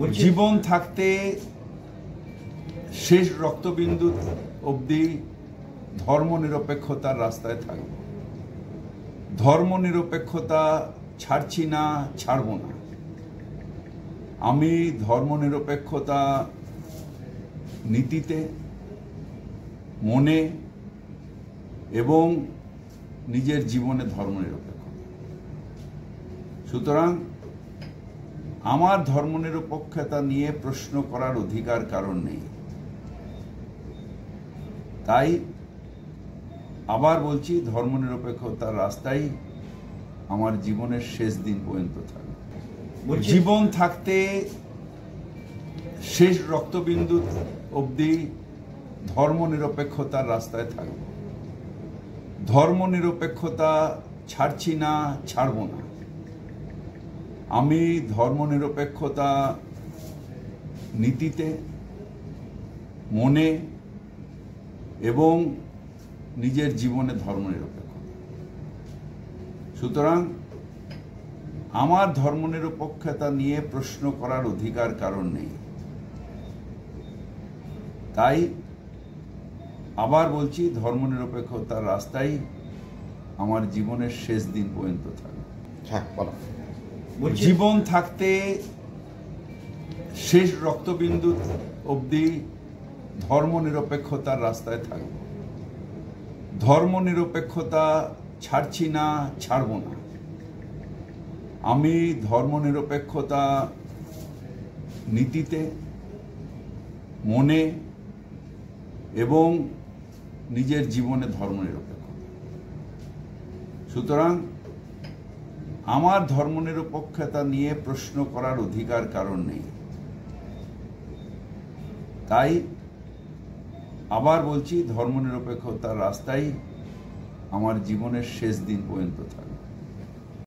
জীবন থাকতে শেষ রক্তবিন্দু অবধি ধর্মনিরপেক্ষতার রাস্তায় থাকব। ধর্মনিরপেক্ষতা ছাড়ছি না, ছাড়ব না। আমি ধর্মনিরপেক্ষতা নীতিতে, মনে এবং নিজের জীবনে ধর্মনিরপেক্ষতা। সুতরাং আমার ধর্মনিরপেক্ষতা নিয়ে প্রশ্ন করার অধিকার কারণ নেই। তাই আবার বলছি, ধর্মনিরপেক্ষতার রাস্তায় আমার জীবনের শেষ দিন পর্যন্ত থাকবে। জীবন থাকতে শেষ রক্তবিন্দু অবধি ধর্মনিরপেক্ষতার রাস্তায় থাকব। ধর্মনিরপেক্ষতা ছাড়ছি না, ছাড়ব না। আমি ধর্মনিরপেক্ষতা নীতিতে, মনে এবং নিজের জীবনে ধর্মনিরপেক্ষতা। সুতরাং আমার ধর্মনিরপেক্ষতা নিয়ে প্রশ্ন করার অধিকার কারণ নেই। তাই আবার বলছি, ধর্মনিরপেক্ষতার রাস্তায় আমার জীবনের শেষ দিন পর্যন্ত থাকবে। জীবন থাকতে শেষ রক্তবিন্দু অবধি ধর্মনিরপেক্ষতার রাস্তায় থাকব। ধর্মনিরপেক্ষতা ছাড়ছি না, ছাড়ব না। আমি ধর্মনিরপেক্ষতা নীতিতে, মনে এবং নিজের জীবনে ধর্মনিরপেক্ষতা। সুতরাং আমার ধর্মনিরপেক্ষতা নিয়ে প্রশ্ন করার অধিকার কারণ নেই। তাই আবার বলছি, ধর্মনিরপেক্ষতার রাস্তায় আমার জীবনের শেষ দিন পর্যন্ত থাকবে।